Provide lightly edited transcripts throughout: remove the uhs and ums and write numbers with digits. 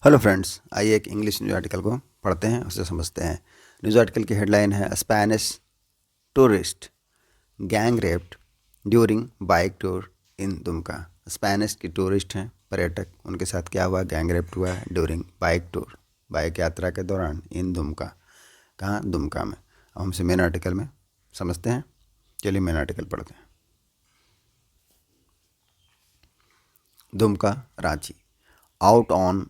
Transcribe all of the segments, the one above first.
Hello friends, आइए एक English news article को पढ़ते हैं, उसे समझते हैं। न्यूज़ आर्टिकल की हेडलाइन है Spanish tourist gang raped during bike tour in Dumka. Spanish की टूरिस्ट हैं, पर्यटक, उनके साथ क्या हुआ? गैंग रेप्ड हुआ है ड्यूरिंग बाइक टूर, बाइक यात्रा के दौरान, इन दुमका। कहाँ? दुमका में। अब हमसे मेन आर्टिकल में समझते हैं। चलिए मेन आर्टिकल पढ़ते हैं। Dumka, Ranchi, out on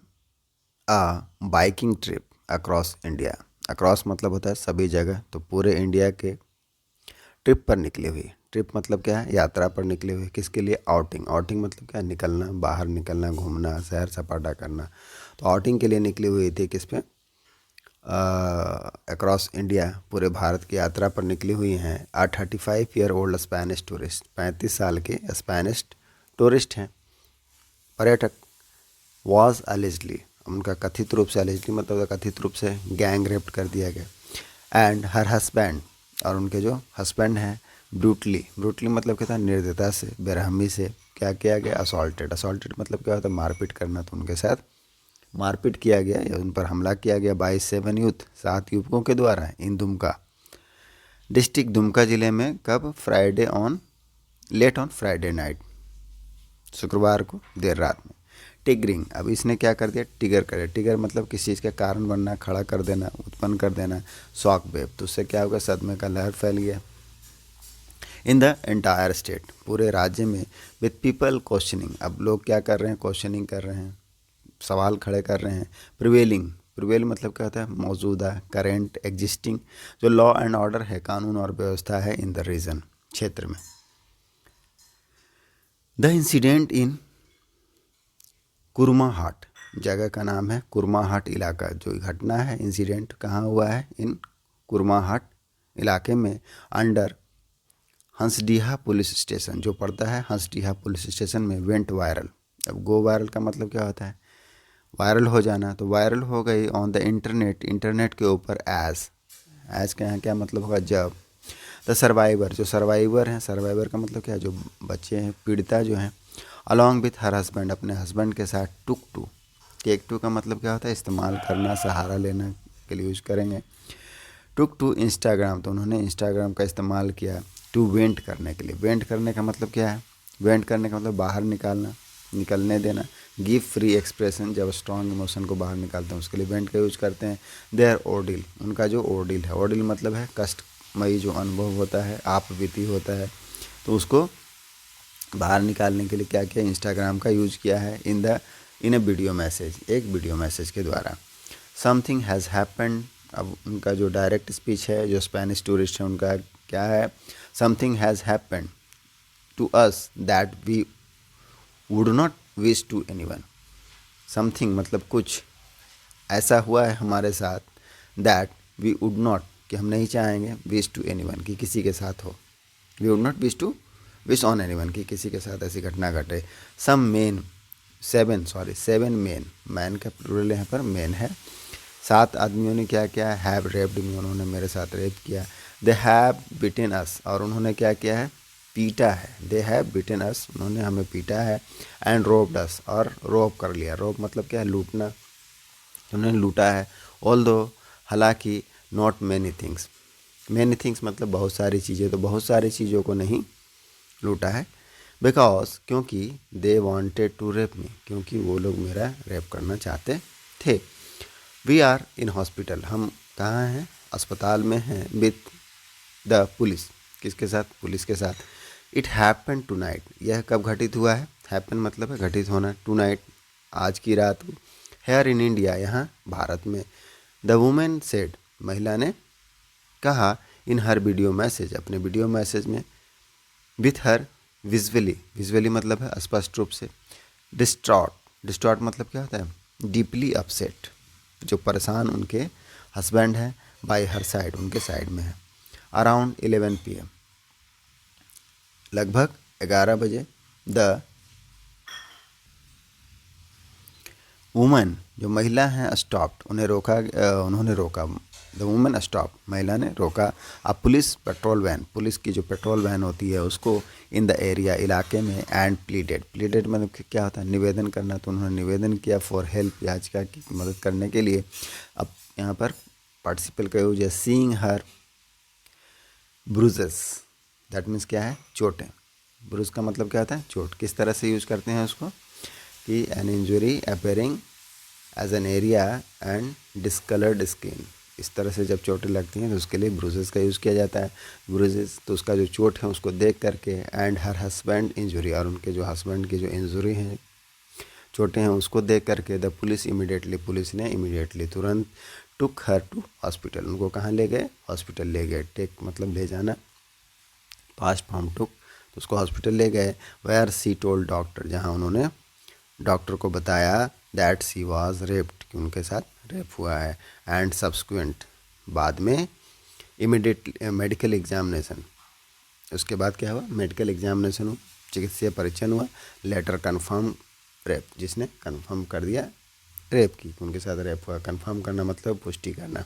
biking trip across India. Across मतलब होता है सभी जगह, तो पूरे इंडिया के ट्रिप पर निकली हुई। ट्रिप मतलब क्या है? यात्रा पर निकली हुई। किसके लिए? आउटिंग। आउटिंग मतलब क्या? निकलना, बाहर निकलना, घूमना, सैर सपाटा करना। तो आउटिंग के लिए निकली हुई थी। किस पे? अक्रॉस इंडिया, पूरे भारत की यात्रा पर निकली हुई हैं। 35-year-old स्पेनिश टूरिस्ट, 35 साल के स्पेनिश टूरिस्ट हैं, पर्यटक। वॉज अलेजली, उनका कथित रूप से, अलेजली मतलब कथित रूप से गैंग रेप्ड कर दिया गया। एंड हर हस्बैंड, और उनके जो हस्बैंड हैं, ब्रूटली, ब्रूटली मतलब क्या था? निर्दयता से, बेरहमी से क्या किया गया? असॉल्टेड। असॉल्टेड मतलब क्या होता है? मारपीट करना। तो उनके साथ मारपीट किया गया या उन पर हमला किया गया बाय 7 यूथ, 7 युवकों के द्वारा, इन दुमका डिस्ट्रिक्ट, दुमका जिले में। कब? Friday on late on Friday night, शुक्रवार को देर रात में। टिगरिंग, अब इसने क्या कर दिया? टिगर कर दिया। टिगर मतलब किसी चीज़ का कारण बनना, खड़ा कर देना, उत्पन्न कर देना। शॉक वेव, तो उससे क्या होगा? सदमे का लहर फैल गया इन द एंटायर स्टेट, पूरे राज्य में। विथ पीपल क्वेश्चनिंग, अब लोग क्या कर रहे हैं? क्वेश्चनिंग कर रहे हैं, सवाल खड़े कर रहे हैं। प्रिवेलिंग, प्रिवेल मतलब क्या होता है? मौजूदा, करेंट, एग्जिस्टिंग, जो लॉ एंड ऑर्डर है, कानून और व्यवस्था है इन द रीजन, क्षेत्र में। द इंसिडेंट इन कुर्माहाट, जगह का नाम है कुर्माहाट इलाका। जो घटना है, इंसिडेंट, कहाँ हुआ है? इन कुर्माहाट इलाके में। अंडर हंसडीहा पुलिस स्टेशन, जो पड़ता है हंसडीहा पुलिस स्टेशन में। वेंट वायरल, अब गो वायरल का मतलब क्या होता है? वायरल हो जाना। तो वायरल हो गई ऑन द इंटरनेट, इंटरनेट के ऊपर। एज का यहाँ क्या मतलब होगा? जब। द सर्वाइवर, जो सर्वाइवर हैं, सर्वाइवर का मतलब क्या है? जो बच्चे हैं, पीड़िता जो हैं, अलॉन्ग विथ हर हस्बैंड, अपने हस्बैंड के साथ। टुक टू, टेक टू का मतलब क्या होता है? इस्तेमाल करना, सहारा लेना के लिए यूज करेंगे। टुक टू इंस्टाग्राम, तो उन्होंने इंस्टाग्राम का इस्तेमाल किया टू वेंट करने के लिए। वेंट करने का मतलब क्या है? वेंट करने का मतलब बाहर निकालना, निकलने देना। गिव फ्री एक्सप्रेशन, जब स्ट्रॉन्ग इमोशन को बाहर निकालते हैं उसके लिए वेंट का यूज करते हैं। देयर ओर्डिल, उनका जो ओर्डिल है, ओर्डिल मतलब है कष्टमयी जो अनुभव होता है, आप बीती होता है, तो उसको बाहर निकालने के लिए क्या किया? इंस्टाग्राम का यूज किया है। इन ए वीडियो मैसेज, एक वीडियो मैसेज के द्वारा। समथिंग हैज़ हैपेंड, अब उनका जो डायरेक्ट स्पीच है, जो स्पेनिश टूरिस्ट है, उनका क्या है? Something has happened to us that we would not wish to anyone. Something मतलब कुछ ऐसा हुआ है हमारे साथ, दैट वी वुड नॉट, कि हम नहीं चाहेंगे, विश टू एनीवन, कि किसी के साथ हो। We would not wish on anyone, कि किसी के साथ ऐसी घटना घटे। सम मेन, 7 मेन, मैन का प्लूरल यहाँ पर मेन है। 7 आदमियों ने क्या किया? हैव रेप्ड मी, उन्होंने मेरे साथ रेप किया। दे हैव बिटेन अस, और उन्होंने क्या किया है? पीटा है। दे हैव बिटेन अस, उन्होंने हमें पीटा है। एंड रोब्ड अस, और रोब कर लिया। रोब मतलब क्या है? लूटना, उन्होंने लूटा है। ऑल दो, हालांकि, not many things, many things मतलब बहुत सारी चीज़ें, तो बहुत सारी चीज़ों को नहीं लूटा है। बिकॉज, क्योंकि, दे वॉन्टेड टू रेप मी, क्योंकि वो लोग मेरा रेप करना चाहते थे। वी आर इन हॉस्पिटल, हम कहाँ हैं? अस्पताल में हैं। विथ द पुलिस, किसके साथ? पुलिस के साथ। इट हैपन टू नाइट, यह कब घटित हुआ है? हैपन मतलब है घटित होना, टू नाइट, आज की रात। हेयर इन इंडिया, यहाँ भारत में। द वुमेन सेड, महिला ने कहा, इन हर वीडियो मैसेज, अपने वीडियो मैसेज में। विथ हर, विजुअली, विजुअली मतलब है स्पष्ट रूप से। डिस्ट्रॉट, डिस्ट्रॉट मतलब क्या होता है? डीपली अपसेट, जो परेशान उनके हस्बैंड हैं। बाय हर साइड, उनके साइड में है। अराउंड 11 PM, लगभग 11 बजे। द वुमेन जो महिला हैं स्टॉप्ड, उन्होंने रोका। द वुमेन स्टॉप, महिला ने रोका। अब पुलिस पेट्रोल वैन, पुलिस की जो पेट्रोल वैन होती है उसको इन द एरिया, इलाके में, एंड प्लीडेड मतलब क्या होता है, निवेदन करना। तो उन्होंने निवेदन किया फॉर हेल्प, याचिका की मदद करने के लिए। अब यहाँ पर पार्टिसिपल का यूज है seeing her bruises, that means क्या है, चोटें। ब्रूज का मतलब क्या होता है, चोट। किस तरह से यूज करते हैं उसको, कि an injury appearing as an area and discoloured skin. इस तरह से जब चोटें लगती हैं तो उसके लिए ब्रूजेस का यूज़ किया जाता है। ब्रूजेस तो उसका जो चोट है उसको देख करके, एंड हर हस्बैंड इंजुरी, और उनके जो हस्बैंड की जो इंजुरी हैं, चोटें हैं, उसको देख करके द पुलिस इमीडिएटली, पुलिस ने इमीडिएटली, तुरंत, टुक हर टू हॉस्पिटल, उनको कहाँ ले गए, हॉस्पिटल ले गए। टेक मतलब ले जाना, पास्ट फॉर्म टुक, तो उसको हॉस्पिटल ले गए। वेयर सी टोल्ड डॉक्टर, जहाँ उन्होंने डॉक्टर को बताया दैट सी वाज रेप्ड, कि उनके साथ रेप हुआ है। एंड सब्सिक्वेंट, बाद में, इमीडिएट मेडिकल एग्जामिनेशन, उसके बाद क्या हुआ, मेडिकल एग्जामिनेशन हुआ, चिकित्सीय परीक्षण हुआ। लेटर कन्फर्म रेप, जिसने कन्फर्म कर दिया रेप की, उनके साथ रेप हुआ। कन्फर्म करना मतलब पुष्टि करना।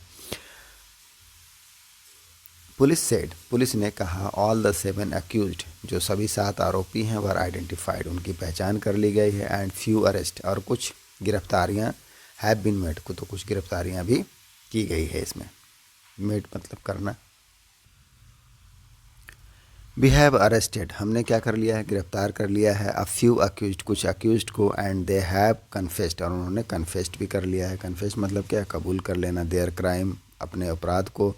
पुलिस सेड, पुलिस ने कहा, ऑल द 7 अक्यूज्ड, जो सभी 7 आरोपी हैं, वर आइडेंटिफाइड, उनकी पहचान कर ली गई है। एंड फ्यू अरेस्ट, और कुछ गिरफ्तारियां हैव बीन मेड, को तो कुछ गिरफ्तारियां भी की गई है इसमें। मेड मतलब करना। वी हैव अरेस्टेड, हमने क्या कर लिया है, गिरफ्तार कर लिया है। अ फ्यू अक्यूज्ड, कुछ अक्यूज्ड को। एंड दे हैव कन्फेस्ड, और उन्होंने कन्फेस्ड भी कर लिया है। कन्फेस्ड मतलब क्या, कबूल कर लेना, देयर क्राइम, अपने अपराध को।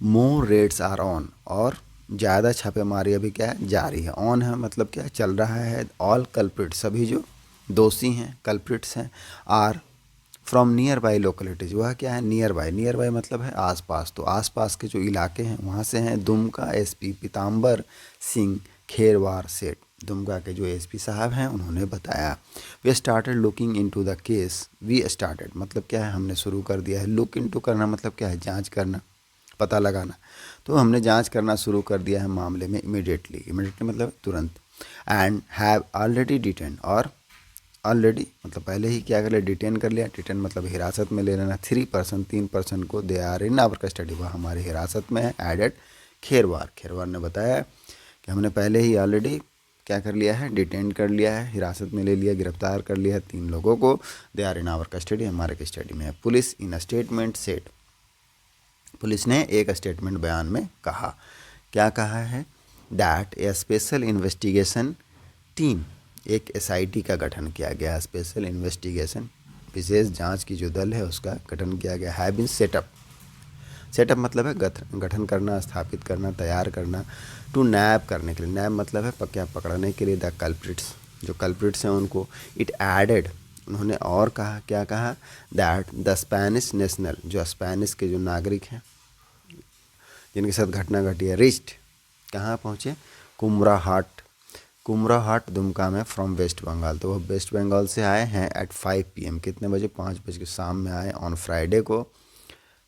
मोर रेड्स आर ऑन, और ज़्यादा छापेमारी अभी क्या है, जारी है। ऑन है मतलब क्या, चल रहा है। ऑल कल्प्रिट, सभी जो दोषी हैं, कल्प्रिट्स हैं, are from nearby localities, वह क्या है, नियर बाई। नियर बाई मतलब है आसपास, तो आसपास के जो इलाके हैं वहाँ से हैं। दुमका एसपी पीताम्बर सिंह खेरवार सेठ, दुमका के जो एसपी साहब हैं, उन्होंने बताया। We started looking into the case, we started मतलब क्या है, हमने शुरू कर दिया है। लुक इनटू करना मतलब क्या है, जांच करना, पता लगाना। तो हमने जांच करना शुरू कर दिया है मामले में। इमीडिएटली, इमीडिएटली मतलब तुरंत। एंड हैव ऑलरेडी डिटेन, और ऑलरेडी मतलब पहले ही क्या कर लिया, डिटेन कर लिया। डिटेन मतलब हिरासत में ले लेना। 3 पर्सन को, they are in our custody, वह हमारी हिरासत में है। एडेड खेरवार, खेरवार ने बताया कि हमने पहले ही ऑलरेडी क्या कर लिया है, डिटेन कर लिया है, हिरासत में ले लिया, गिरफ्तार कर लिया है 3 लोगों को। They are in our custody, हमारे कस्टडी में है। Police in a statement said, police ने एक स्टेटमेंट बयान में कहा, क्या कहा है, that a special investigation team, एक एसआईटी का गठन किया गया। स्पेशल इन्वेस्टिगेशन, विशेष जांच की जो दल है उसका गठन किया गया। हैव बीन सेटअप, सेटअप मतलब है गठन करना, स्थापित करना, तैयार करना। टू नैब, करने के लिए, नैब मतलब है क्या, पकड़ने के लिए। द कल्प्रिट्स, जो कल्प्रिट्स हैं उनको। इट एडेड, उन्होंने और कहा, क्या कहा, दैट द स्पेनिश नेशनल, जो स्पेनिश के जो नागरिक हैं जिनके साथ घटना घटी है, रिच्ड, कहाँ पहुँचे, कुमराहाट, कुमराहाट दुमका में, फ्रॉम वेस्ट बंगाल, तो वह वेस्ट बंगाल से आए हैं। एट 5 PM, कितने बजे, 5 बजे शाम में आए। ऑन फ्राइडे को,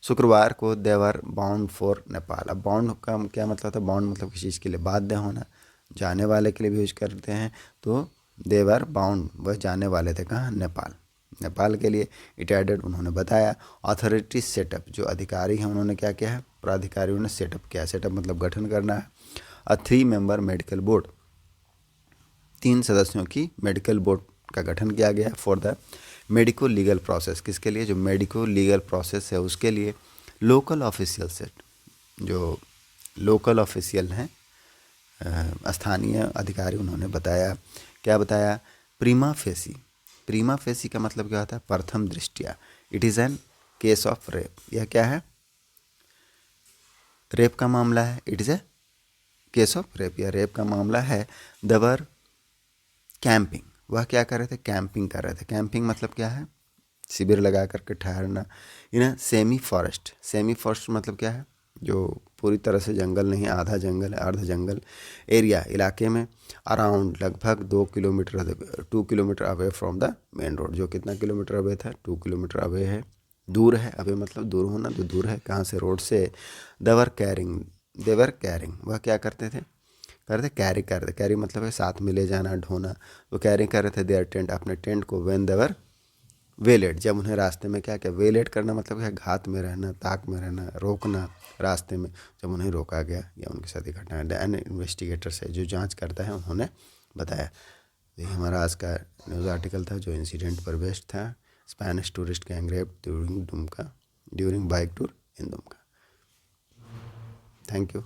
शुक्रवार को। देवर बाउंड फॉर नेपाल, अब बाउंड का क्या मतलब था, बाउंड मतलब किसी चीज़ के लिए बाध्य होना, जाने वाले के लिए भी यूज करते हैं। तो देवर बाउंड, वह जाने वाले थे कहाँ, नेपाल, नेपाल के लिए। इट एडेड, उन्होंने बताया। अथॉरिटी सेटअप, जो अधिकारी हैं उन्होंने क्या किया है, प्राधिकारियों ने सेटअप किया। सेटअप मतलब गठन करना है। अ 3 मेंबर मेडिकल बोर्ड, 3 सदस्यों की मेडिकल बोर्ड का गठन किया गया। For the medico legal process, किसके लिए, जो मेडिको लीगल प्रोसेस है उसके लिए। लोकल ऑफिशियल से, जो लोकल ऑफिशियल हैं, स्थानीय अधिकारी, उन्होंने बताया, क्या बताया, प्रीमा फेसी, प्रीमा फेसी का मतलब क्या होता है, प्रथम दृष्टया। It is an case of rape, यह क्या है, रेप का मामला है। It is a case of rape, यह रेप का मामला है। दवर कैंपिंग, वह क्या कर रहे थे, कैंपिंग कर रहे थे। कैंपिंग मतलब क्या है, शिविर लगा करके ठहरना। In semi forest, semi forest मतलब क्या है, जो पूरी तरह से जंगल नहीं, आधा जंगल है, अर्ध जंगल एरिया, इलाके में। अराउंड, लगभग 2 kilometre away from the main road, जो कितना किलोमीटर अवे था, 2 किलोमीटर अवे है, दूर है। अवे मतलब दूर होना, तो दूर है कहाँ से, रोड से। देवर कैरिंग, वह क्या करते थे, कैरी करते, कैरी मतलब है साथ में ले जाना, ढोना। तो कैरी कर रहे थे देयर टेंट, अपने टेंट को। व्हेन देवर वेलेट, जब उन्हें रास्ते में क्या क्या वेलेट करना मतलब क्या, घात में रहना, ताक में रहना, रोकना रास्ते में, जब उन्हें रोका गया या उनके साथ एक घटना है। एन इन्वेस्टिगेटर्स है जो जांच करता है, उन्होंने बताया। ये हमारा आज का न्यूज़ आर्टिकल था जो इंसिडेंट पर बेस्ड था। Spanish tourist gang rape during bike tour in Dumka. Thank you.